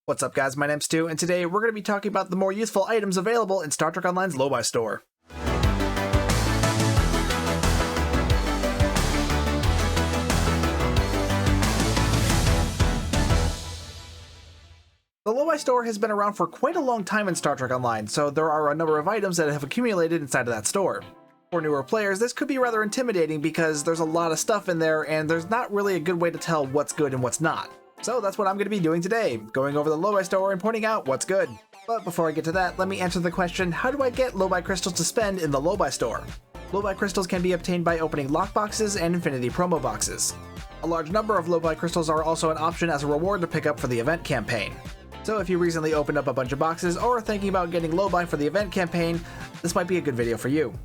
What's up guys, my name's Stu, and today we're going to be talking about the more useful items available in Star Trek Online's Lobi store. The Lobi store has been around for quite a long time in Star Trek Online, so there are a number of items that have accumulated inside of that store. For newer players, this could be rather intimidating because there's a lot of stuff in there and there's not really a good way to tell what's good and what's not. So that's what I'm going to be doing today, going over the Lobi store and pointing out what's good. But before I get to that, let me answer the question, how do I get Lobi Crystals to spend in the Lobi store? Lobi Crystals can be obtained by opening lockboxes and Infinity promo boxes. A large number of Lobi Crystals are also an option as a reward to pick up for the event campaign. So if you recently opened up a bunch of boxes or are thinking about getting Lobi for the event campaign, this might be a good video for you.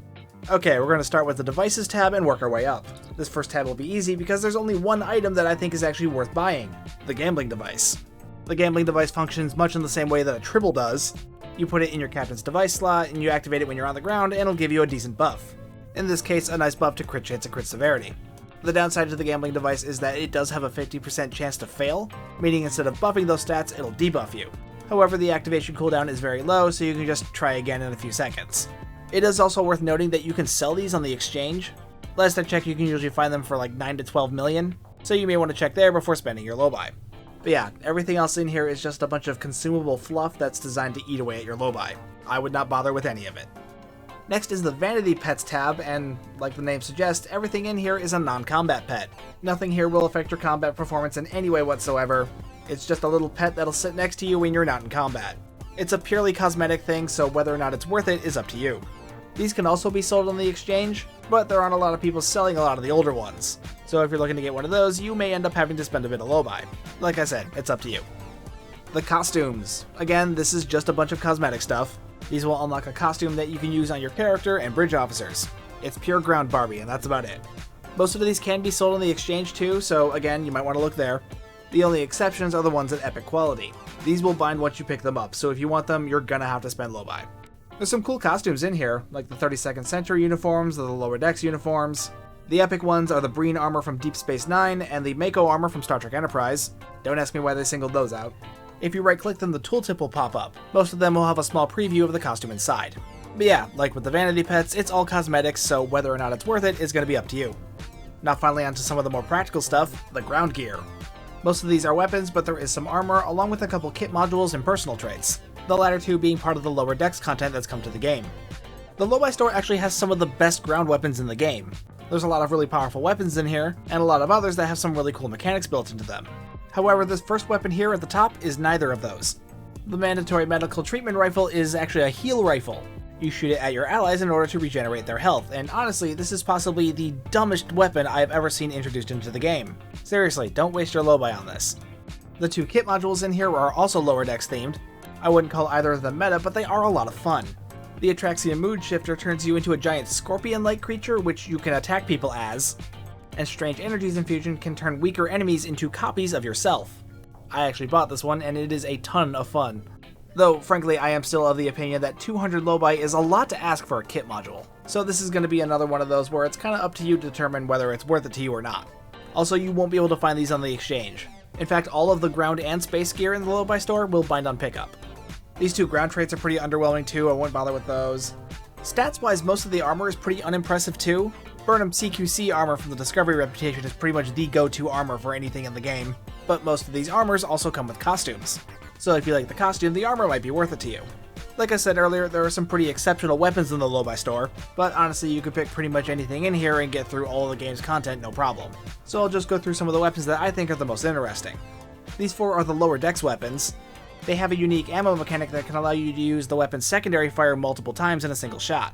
Okay, we're going to start with the Devices tab and work our way up. This first tab will be easy because there's only one item that I think is actually worth buying, the Gambling Device. The Gambling Device functions much in the same way that a Tribble does. You put it in your Captain's Device slot and you activate it when you're on the ground and it'll give you a decent buff. In this case, a nice buff to crit hits and crit severity. The downside to the Gambling Device is that it does have a 50% chance to fail, meaning instead of buffing those stats, it'll debuff you. However, the activation cooldown is very low, so you can just try again in a few seconds. It is also worth noting that you can sell these on the exchange. Last I checked, you can usually find them for like 9 to 12 million, so you may want to check there before spending your Lobi. But yeah, everything else in here is just a bunch of consumable fluff that's designed to eat away at your Lobi. I would not bother with any of it. Next is the Vanity Pets tab, and like the name suggests, everything in here is a non-combat pet. Nothing here will affect your combat performance in any way whatsoever. It's just a little pet that'll sit next to you when you're not in combat. It's a purely cosmetic thing, so whether or not it's worth it is up to you. These can also be sold on the exchange, but there aren't a lot of people selling a lot of the older ones. So if you're looking to get one of those, you may end up having to spend a bit of Lobi. Like I said, it's up to you. The costumes. Again, this is just a bunch of cosmetic stuff. These will unlock a costume that you can use on your character and bridge officers. It's pure ground Barbie, and that's about it. Most of these can be sold on the exchange too, so again, you might want to look there. The only exceptions are the ones at epic quality. These will bind once you pick them up, so if you want them, you're gonna have to spend Lobi. There's some cool costumes in here, like the 32nd Century uniforms, or the Lower Decks uniforms. The epic ones are the Breen armor from Deep Space Nine and the Mako armor from Star Trek Enterprise. Don't ask me why they singled those out. If you right-click them, the tooltip will pop up. Most of them will have a small preview of the costume inside. But yeah, like with the Vanity Pets, it's all cosmetics, so whether or not it's worth it is going to be up to you. Now finally onto some of the more practical stuff, the ground gear. Most of these are weapons, but there is some armor, along with a couple kit modules and personal traits. The latter two being part of the Lower Decks content that's come to the game. The Lobi store actually has some of the best ground weapons in the game. There's a lot of really powerful weapons in here, and a lot of others that have some really cool mechanics built into them. However, this first weapon here at the top is neither of those. The mandatory medical treatment rifle is actually a heal rifle. You shoot it at your allies in order to regenerate their health, and honestly, this is possibly the dumbest weapon I have ever seen introduced into the game. Seriously, don't waste your Lobi on this. The two kit modules in here are also Lower Decks themed. I wouldn't call either of them meta, but they are a lot of fun. The Atraxian Mood Shifter turns you into a giant scorpion-like creature which you can attack people as, and Strange Energies Infusion can turn weaker enemies into copies of yourself. I actually bought this one, and it is a ton of fun. Though, frankly, I am still of the opinion that 200 Lobi is a lot to ask for a kit module. So this is going to be another one of those where it's kind of up to you to determine whether it's worth it to you or not. Also, you won't be able to find these on the exchange. In fact, all of the ground and space gear in the Lobi store will bind on pickup. These two ground traits are pretty underwhelming too, I won't bother with those. Stats-wise, most of the armor is pretty unimpressive too. Burnham CQC armor from the Discovery reputation is pretty much the go-to armor for anything in the game, but most of these armors also come with costumes. So if you like the costume, the armor might be worth it to you. Like I said earlier, there are some pretty exceptional weapons in the Lobi store, but honestly you could pick pretty much anything in here and get through all of the game's content no problem. So I'll just go through some of the weapons that I think are the most interesting. These four are the Lower Decks weapons. They have a unique ammo mechanic that can allow you to use the weapon's secondary fire multiple times in a single shot.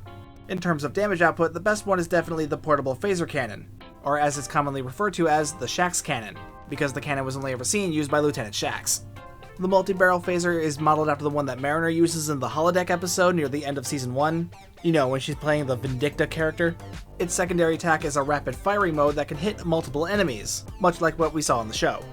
In terms of damage output, the best one is definitely the portable phaser cannon, or as it's commonly referred to as the Shaxx cannon, because the cannon was only ever seen used by Lieutenant Shaxx. The multi-barrel phaser is modeled after the one that Mariner uses in the holodeck episode near the end of Season 1, you know, when she's playing the Vindicta character. Its secondary attack is a rapid firing mode that can hit multiple enemies, much like what we saw in the show.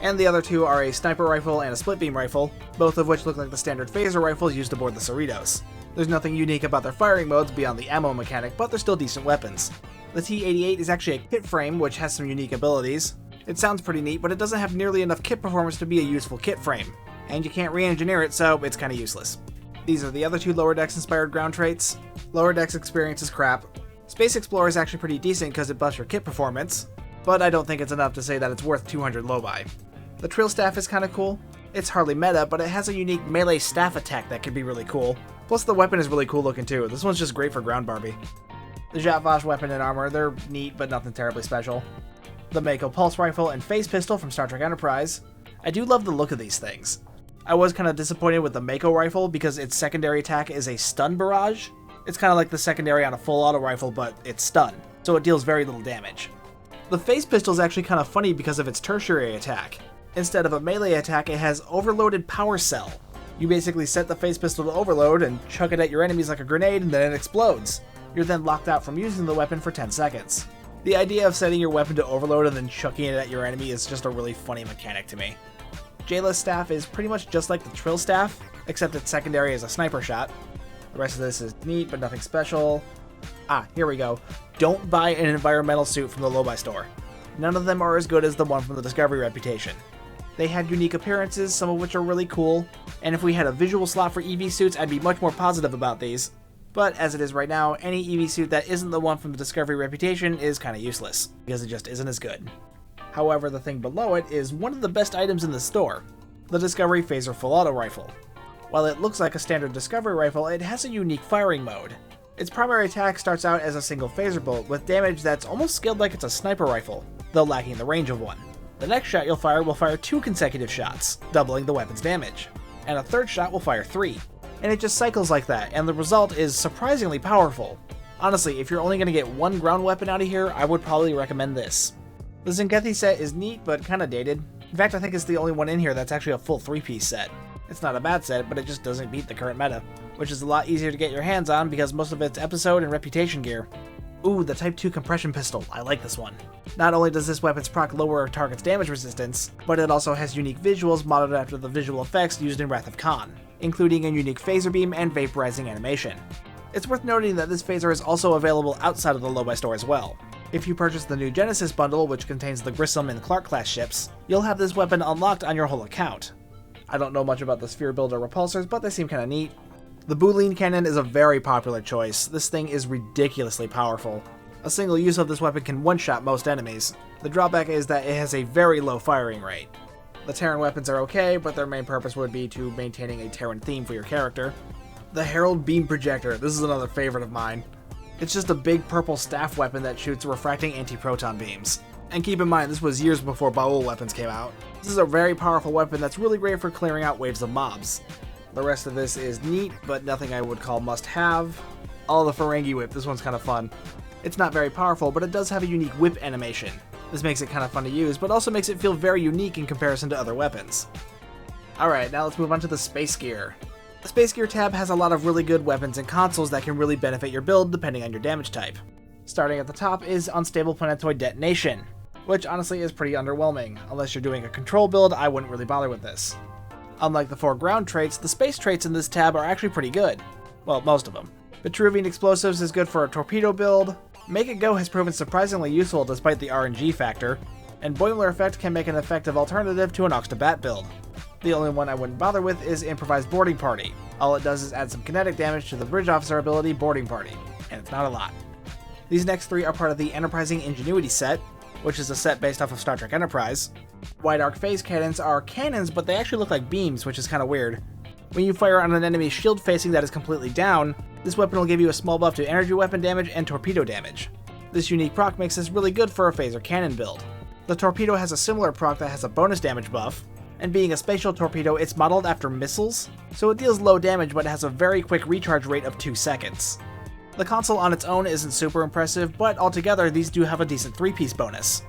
And the other two are a sniper rifle and a split beam rifle, both of which look like the standard phaser rifles used aboard the Cerritos. There's nothing unique about their firing modes beyond the ammo mechanic, but they're still decent weapons. The T-88 is actually a kit frame, which has some unique abilities. It sounds pretty neat, but it doesn't have nearly enough kit performance to be a useful kit frame. and you can't re-engineer it, so it's kinda useless. These are the other two Lower Decks inspired ground traits. Lower Decks experience is crap. Space Explorer is actually pretty decent because it buffs your kit performance, but I don't think it's enough to say that it's worth 200 Lobi. The Trill Staff is kinda cool. It's hardly meta, but it has a unique melee staff attack that can be really cool. Plus the weapon is really cool looking too. This one's just great for ground Barbie. The Jatvash weapon and armor, they're neat but nothing terribly special. The Mako Pulse Rifle and Phase Pistol from Star Trek Enterprise. I do love the look of these things. I was kinda disappointed with the Mako Rifle because its secondary attack is a stun barrage. It's kinda like the secondary on a full auto rifle, but it's stun, so it deals very little damage. The Phase Pistol is actually kinda funny because of its tertiary attack. Instead of a melee attack, it has overloaded power cell. You basically set the Phase Pistol to overload and chuck it at your enemies like a grenade and then it explodes. You're then locked out from using the weapon for 10 seconds. The idea of setting your weapon to overload and then chucking it at your enemy is just a really funny mechanic to me. Jayla's staff is pretty much just like the Trill Staff, except its secondary is a sniper shot. The rest of this is neat, but nothing special. Ah, here we go. Don't buy an environmental suit from the Lobi store. None of them are as good as the one from the Discovery Reputation. They had unique appearances, some of which are really cool, and if we had a visual slot for EV suits, I'd be much more positive about these. But as it is right now, any EV suit that isn't the one from the Discovery Reputation is kinda useless, because it just isn't as good. However, the thing below it is one of the best items in the store, the Discovery Phaser Full Auto Rifle. While it looks like a standard Discovery rifle, it has a unique firing mode. Its primary attack starts out as a single phaser bolt with damage that's almost scaled like it's a sniper rifle, though lacking the range of one. The next shot you'll fire will fire 2 consecutive shots, doubling the weapon's damage, and a third shot will fire 3. And it just cycles like that, and the result is surprisingly powerful. Honestly, if you're only going to get one ground weapon out of here, I would probably recommend this. The Zengethi set is neat, but kinda dated. In fact, I think it's the only one in here that's actually a full 3-piece set. It's not a bad set, but it just doesn't beat the current meta, which is a lot easier to get your hands on because most of it's episode and reputation gear. Ooh, the Type 2 compression pistol, I like this one. Not only does this weapon's proc lower a target's damage resistance, but it also has unique visuals modeled after the visual effects used in Wrath of Khan, including a unique phaser beam and vaporizing animation. It's worth noting that this phaser is also available outside of the Lobi store as well. If you purchase the new Genesis bundle, which contains the Grissom and Clark class ships, you'll have this weapon unlocked on your whole account. I don't know much about the Sphere Builder repulsors, but they seem kinda neat. The Boolean cannon is a very popular choice. This thing is ridiculously powerful. A single use of this weapon can one-shot most enemies. The drawback is that it has a very low firing rate. The Terran weapons are okay, but their main purpose would be to maintaining a Terran theme for your character. The Herald Beam Projector, this is another favorite of mine. It's just a big purple staff weapon that shoots refracting anti-proton beams. And keep in mind, this was years before Baul weapons came out. This is a very powerful weapon that's really great for clearing out waves of mobs. The rest of this is neat, but nothing I would call must-have. Oh, the Ferengi Whip, this one's kind of fun. It's not very powerful, but it does have a unique whip animation. This makes it kind of fun to use, but also makes it feel very unique in comparison to other weapons. Alright, now let's move on to the Space Gear. The Space Gear tab has a lot of really good weapons and consoles that can really benefit your build depending on your damage type. Starting at the top is Unstable Planetoid Detonation, which honestly is pretty underwhelming. Unless you're doing a control build, I wouldn't really bother with this. Unlike the 4 ground traits, the space traits in this tab are actually pretty good. Well, most of them. Vitruvian Explosives is good for a torpedo build, Make It Go has proven surprisingly useful despite the RNG factor, and Boimler Effect can make an effective alternative to an Aux to Bat build. The only one I wouldn't bother with is Improvised Boarding Party. All it does is add some kinetic damage to the Bridge Officer ability Boarding Party, and it's not a lot. These next 3 are part of the Enterprising Ingenuity set, which is a set based off of Star Trek Enterprise. Wide Arc Phase Cannons are cannons, but they actually look like beams, which is kinda weird. When you fire on an enemy's shield facing that is completely down, this weapon will give you a small buff to energy weapon damage and torpedo damage. This unique proc makes this really good for a phaser cannon build. The torpedo has a similar proc that has a bonus damage buff, and being a spatial torpedo, it's modeled after missiles, so it deals low damage but has a very quick recharge rate of 2 seconds. The console on its own isn't super impressive, but altogether these do have a decent 3-piece bonus.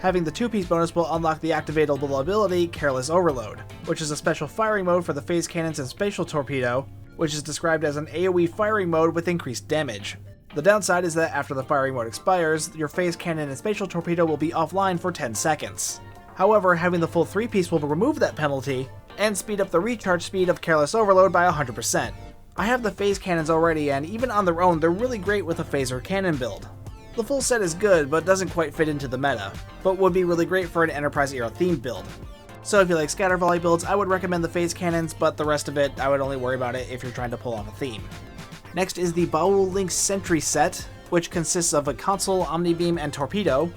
Having the 2-piece bonus will unlock the activatable ability Careless Overload, which is a special firing mode for the phase cannons and spatial torpedo, which is described as an AoE firing mode with increased damage. The downside is that after the firing mode expires, your phase cannon and spatial torpedo will be offline for 10 seconds. However, having the full 3-piece will remove that penalty, and speed up the recharge speed of Careless Overload by 100%. I have the phase cannons already, and even on their own, they're really great with a phaser cannon build. The full set is good, but doesn't quite fit into the meta, but would be really great for an Enterprise era themed build. So if you like scatter volley builds, I would recommend the phase cannons, but the rest of it, I would only worry about it if you're trying to pull off a theme. Next is the Baul Link Sentry set, which consists of a console, omnibeam, and torpedo.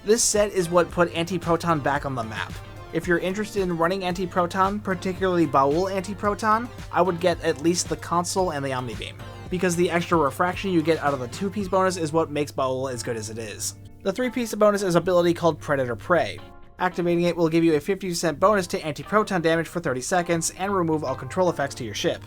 This set is what put anti-proton back on the map. If you're interested in running anti-proton, particularly Baul anti-proton, I would get at least the console and the omnibeam, because the extra refraction you get out of the 2-piece bonus is what makes Baul as good as it is. The 3-piece bonus is an ability called Predator Prey. Activating it will give you a 50% bonus to anti-proton damage for 30 seconds and remove all control effects to your ship.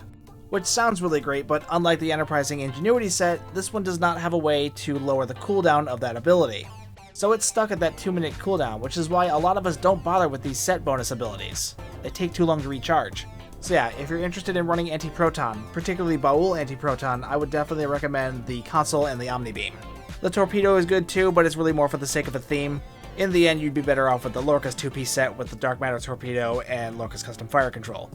Which sounds really great, but unlike the Enterprising Ingenuity set, this one does not have a way to lower the cooldown of that ability. So it's stuck at that 2-minute cooldown, which is why a lot of us don't bother with these set bonus abilities. They take too long to recharge. So yeah, if you're interested in running anti-proton, particularly Baul anti-proton, I would definitely recommend the console and the omnibeam. The torpedo is good too, but it's really more for the sake of a theme. In the end, you'd be better off with the Lorca's 2-piece set with the Dark Matter torpedo and Lorca's custom fire control.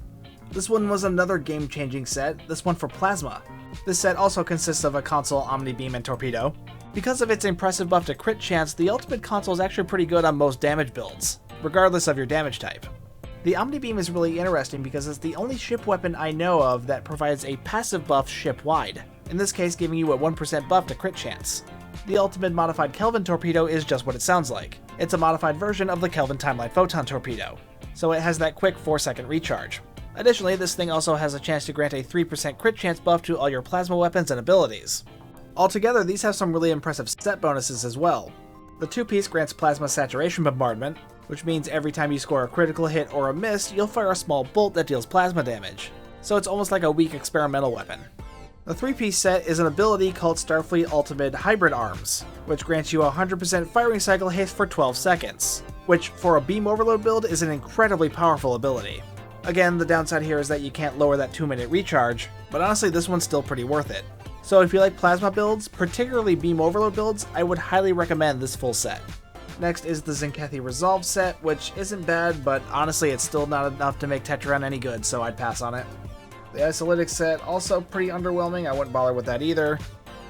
This one was another game-changing set, this one for Plasma. This set also consists of a console, omnibeam, and torpedo. Because of its impressive buff to crit chance, the ultimate console is actually pretty good on most damage builds, regardless of your damage type. The omnibeam is really interesting because it's the only ship weapon I know of that provides a passive buff ship-wide, in this case giving you a 1% buff to crit chance. The ultimate modified Kelvin torpedo is just what it sounds like. It's a modified version of the Kelvin Timeline Photon torpedo, so it has that quick 4-second recharge. Additionally, this thing also has a chance to grant a 3% crit chance buff to all your plasma weapons and abilities. Altogether, these have some really impressive set bonuses as well. The 2-piece grants plasma saturation bombardment, which means every time you score a critical hit or a miss, you'll fire a small bolt that deals plasma damage. So it's almost like a weak experimental weapon. The 3-piece set is an ability called Starfleet Ultimate Hybrid Arms, which grants you a 100% firing cycle hit for 12 seconds, which for a beam overload build is an incredibly powerful ability. Again, the downside here is that you can't lower that 2-minute recharge, but honestly this one's still pretty worth it. So if you like plasma builds, particularly beam overload builds, I would highly recommend this full set. Next is the Zenkethi Resolve set, which isn't bad, but honestly it's still not enough to make Tetragon any good, so I'd pass on it. The Isolytic set, also pretty underwhelming, I wouldn't bother with that either.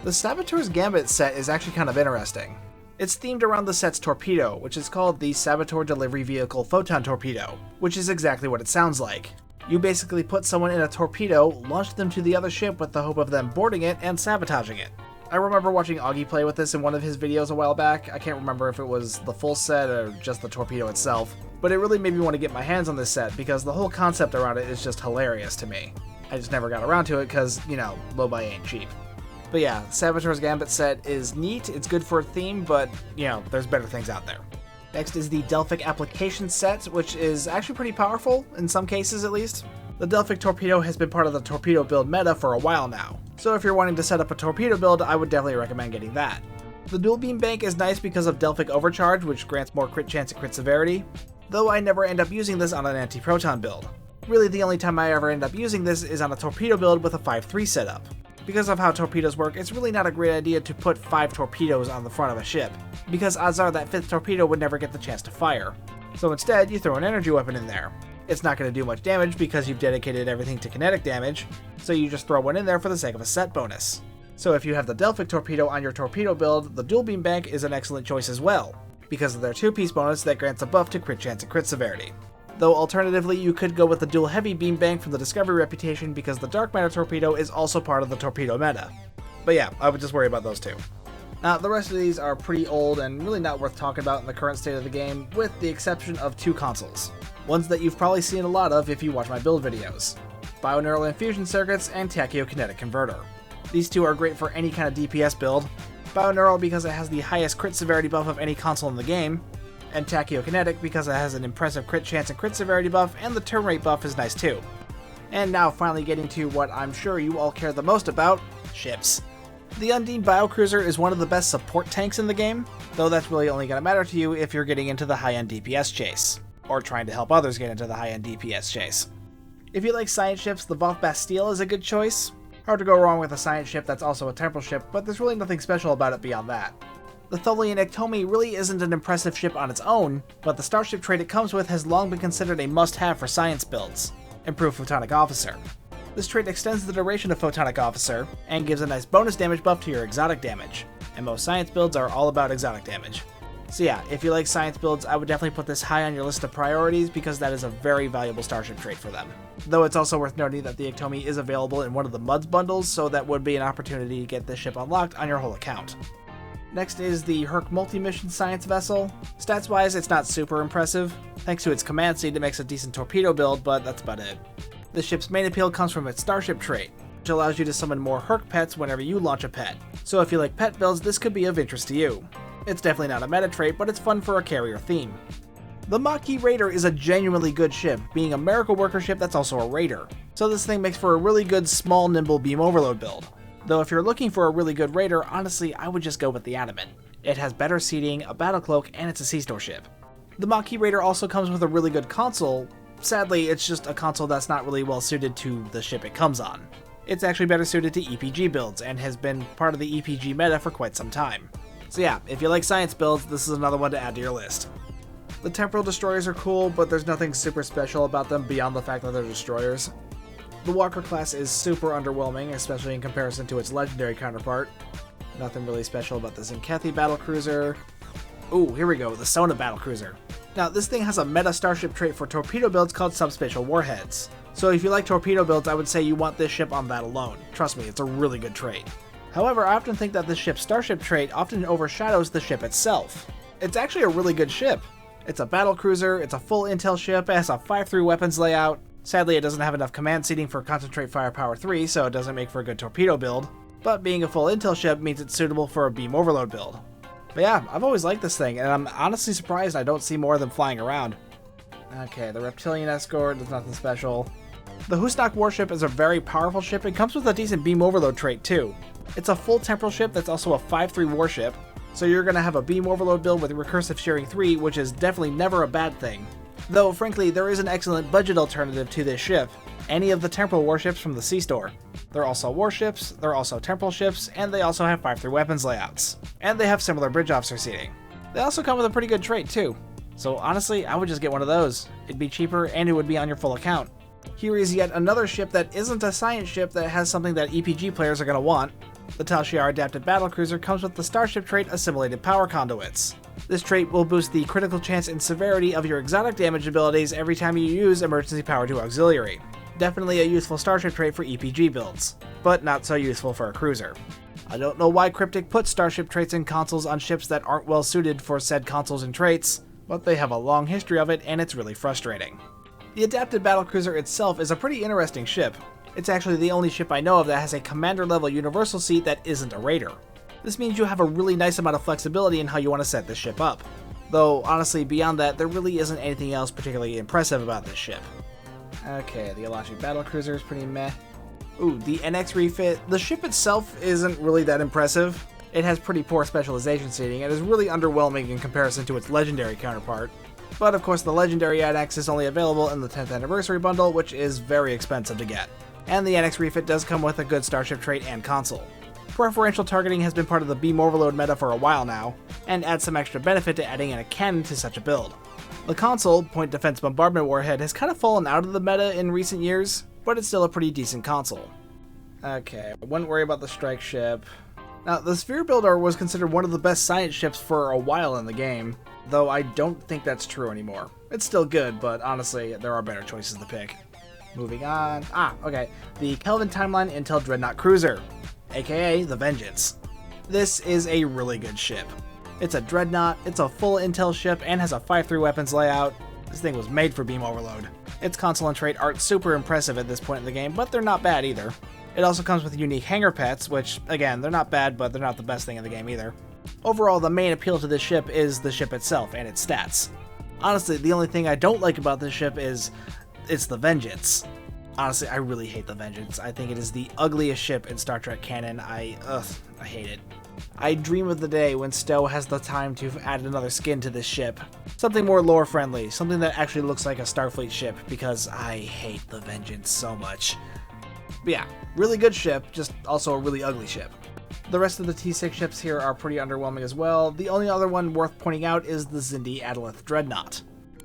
The Saboteur's Gambit set is actually kind of interesting. It's themed around the set's torpedo, which is called the Saboteur Delivery Vehicle Photon Torpedo, which is exactly what it sounds like. You basically put someone in a torpedo, launch them to the other ship with the hope of them boarding it and sabotaging it. I remember watching Augie play with this in one of his videos a while back. I can't remember if it was the full set or just the torpedo itself, but it really made me want to get my hands on this set because the whole concept around it is just hilarious to me. I just never got around to it because, you know, Lobi ain't cheap. But yeah, Saboteur's Gambit set is neat, it's good for a theme, but, you know, there's better things out there. Next is the Delphic Application set, which is actually pretty powerful, in some cases at least. The Delphic Torpedo has been part of the torpedo build meta for a while now, so if you're wanting to set up a torpedo build, I would definitely recommend getting that. The Dual Beam Bank is nice because of Delphic Overcharge, which grants more crit chance and crit severity, though I never end up using this on an anti-proton build. Really, the only time I ever end up using this is on a torpedo build with a 5-3 setup. Because of how torpedoes work, it's really not a great idea to put 5 torpedoes on the front of a ship, because odds are that 5th torpedo would never get the chance to fire. So instead, you throw an energy weapon in there. It's not going to do much damage because you've dedicated everything to kinetic damage, so you just throw one in there for the sake of a set bonus. So if you have the Delphic Torpedo on your torpedo build, the Dual Beam Bank is an excellent choice as well, because of their 2-piece bonus that grants a buff to crit chance and crit severity. Though alternatively, you could go with the Dual Heavy Beam Bank from the Discovery reputation because the Dark Matter torpedo is also part of the torpedo meta. But yeah, I would just worry about those two. Now, the rest of these are pretty old and really not worth talking about in the current state of the game, with the exception of 2 consoles. Ones that you've probably seen a lot of if you watch my build videos. Bioneural Infusion Circuits and Tachyokinetic Converter. These two are great for any kind of DPS build. Bioneural because it has the highest crit severity buff of any console in the game, and Tachyokinetic because it has an impressive crit chance and crit severity buff, and the turn rate buff is nice too. And now finally getting to what I'm sure you all care the most about, ships. The Undine Biocruiser is one of the best support tanks in the game, though that's really only going to matter to you if you're getting into the high-end DPS chase, or trying to help others get into the high-end DPS chase. If you like science ships, the Voth Bastille is a good choice. Hard to go wrong with a science ship that's also a temporal ship, but there's really nothing special about it beyond that. The Tholian Iktomi really isn't an impressive ship on its own, but the starship trait it comes with has long been considered a must-have for science builds. Improved Photonic Officer. This trait extends the duration of Photonic Officer, and gives a nice bonus damage buff to your exotic damage, and most science builds are all about exotic damage. So yeah, if you like science builds, I would definitely put this high on your list of priorities because that is a very valuable starship trait for them. Though it's also worth noting that the Iktomi is available in one of the MUDs bundles, so that would be an opportunity to get this ship unlocked on your whole account. Next is the Herc multi-mission science vessel. Stats-wise, it's not super impressive. Thanks to its command seed, it makes a decent torpedo build, but that's about it. The ship's main appeal comes from its starship trait, which allows you to summon more Herc pets whenever you launch a pet. So if you like pet builds, this could be of interest to you. It's definitely not a meta trait, but it's fun for a carrier theme. The Maquis Raider is a genuinely good ship, being a miracle worker ship that's also a raider. So this thing makes for a really good small nimble beam overload build. Though if you're looking for a really good raider, honestly I would just go with the Adamant. It has better seating, a battle cloak, and it's a C-store ship. The Maquis Raider also comes with a really good console. Sadly, it's just a console that's not really well suited to the ship it comes on. It's actually better suited to EPG builds, and has been part of the EPG meta for quite some time. So yeah, if you like science builds, this is another one to add to your list. The temporal destroyers are cool, but there's nothing super special about them beyond the fact that they're destroyers. The Walker class is super underwhelming, especially in comparison to its legendary counterpart. Nothing really special about the Zenkethi battlecruiser. Ooh, here we go, the Sona battlecruiser. Now, this thing has a meta starship trait for torpedo builds called subspatial warheads. So if you like torpedo builds, I would say you want this ship on that alone. Trust me, it's a really good trait. However, I often think that the ship's starship trait often overshadows the ship itself. It's actually a really good ship. It's a battlecruiser, it's a full intel ship, it has a 5-3 weapons layout. Sadly, it doesn't have enough command seating for Concentrate Firepower 3, so it doesn't make for a good torpedo build. But being a full intel ship means it's suitable for a beam overload build. But yeah, I've always liked this thing, and I'm honestly surprised I don't see more of them flying around. Okay, the Reptilian Escort, there's nothing special. The Husnak warship is a very powerful ship and comes with a decent beam overload trait too. It's a full temporal ship that's also a 5-3 warship, so you're going to have a beam overload build with recursive shearing 3, which is definitely never a bad thing. Though, frankly, there is an excellent budget alternative to this ship, any of the temporal warships from the C-Store. They're also warships, they're also temporal ships, and they also have 5-3 weapons layouts. And they have similar bridge officer seating. They also come with a pretty good trait too. So honestly, I would just get one of those. It'd be cheaper and it would be on your full account. Here is yet another ship that isn't a science ship that has something that EPG players are going to want. The Tal Shiar Adapted Battlecruiser comes with the starship trait Assimilated Power Conduits. This trait will boost the critical chance and severity of your exotic damage abilities every time you use Emergency Power to Auxiliary. Definitely a useful starship trait for EPG builds, but not so useful for a cruiser. I don't know why Cryptic puts starship traits and consoles on ships that aren't well suited for said consoles and traits, but they have a long history of it and it's really frustrating. The Adapted Battlecruiser itself is a pretty interesting ship. It's actually the only ship I know of that has a commander-level universal seat that isn't a raider. This means you have a really nice amount of flexibility in how you want to set this ship up. Though, honestly, beyond that, there really isn't anything else particularly impressive about this ship. Okay, the Alashi Battlecruiser is pretty meh. Ooh, the NX refit. The ship itself isn't really that impressive. It has pretty poor specialization seating and is really underwhelming in comparison to its legendary counterpart. But of course, the legendary NX is only available in the 10th anniversary bundle, which is very expensive to get. And the NX refit does come with a good starship trait and console. Preferential targeting has been part of the beam overload meta for a while now, and adds some extra benefit to adding in a cannon to such a build. The console, Point Defense Bombardment Warhead, has kind of fallen out of the meta in recent years, but it's still a pretty decent console. Okay, I wouldn't worry about the strike ship. Now, the Sphere Builder was considered one of the best science ships for a while in the game, though I don't think that's true anymore. It's still good, but honestly, there are better choices to pick. Moving on. Okay. The Kelvin Timeline Intel Dreadnought Cruiser, aka the Vengeance. This is a really good ship. It's a Dreadnought, it's a full intel ship, and has a 5-3 weapons layout. This thing was made for beam overload. Its console and trait aren't super impressive at this point in the game, but they're not bad either. It also comes with unique hangar pets, which, again, they're not bad, but they're not the best thing in the game either. Overall, the main appeal to this ship is the ship itself and its stats. Honestly, the only thing I don't like about this ship is it's the Vengeance. Honestly, I really hate the Vengeance. I think it is the ugliest ship in Star Trek canon. I hate it. I dream of the day when Stowe has the time to add another skin to this ship. Something more lore friendly, something that actually looks like a Starfleet ship, because I hate the Vengeance so much. But yeah, really good ship, just also a really ugly ship. The rest of the T6 ships here are pretty underwhelming as well. The only other one worth pointing out is the Xindi Adalith Dreadnought.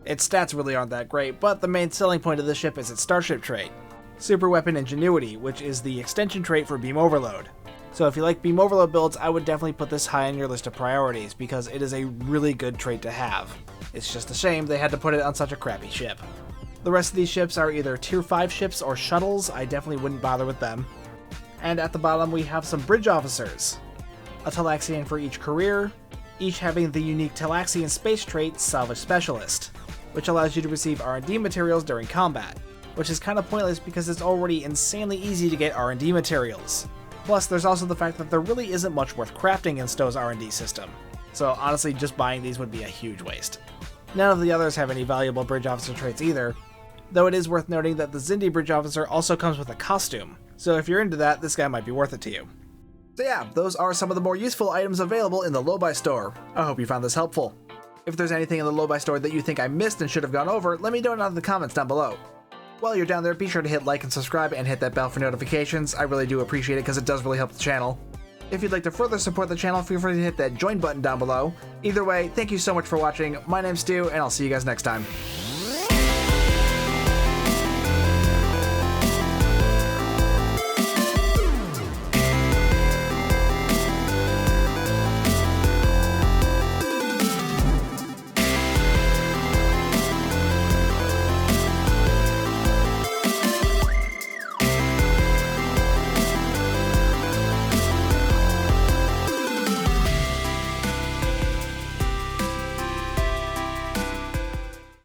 Its stats really aren't that great, but the main selling point of this ship is its starship trait, Super Weapon Ingenuity, which is the extension trait for beam overload. So if you like beam overload builds, I would definitely put this high on your list of priorities, because it is a really good trait to have. It's just a shame they had to put it on such a crappy ship. The rest of these ships are either tier 5 ships or shuttles. I definitely wouldn't bother with them. And at the bottom we have some bridge officers. A Talaxian for each career, each having the unique Talaxian space trait Salvage Specialist, which allows you to receive R&D materials during combat, which is kind of pointless because it's already insanely easy to get R&D materials. Plus, there's also the fact that there really isn't much worth crafting in Stowe's R&D system, so honestly just buying these would be a huge waste. None of the others have any valuable bridge officer traits either, though it is worth noting that the Xindi bridge officer also comes with a costume, so if you're into that, this guy might be worth it to you. So yeah, those are some of the more useful items available in the Lobi store. I hope you found this helpful. If there's anything in the Lobi store that you think I missed and should have gone over, let me know down in the comments down below. While you're down there, be sure to hit like and subscribe and hit that bell for notifications. I really do appreciate it because it does really help the channel. If you'd like to further support the channel, feel free to hit that join button down below. Either way, thank you so much for watching. My name's Stu, and I'll see you guys next time.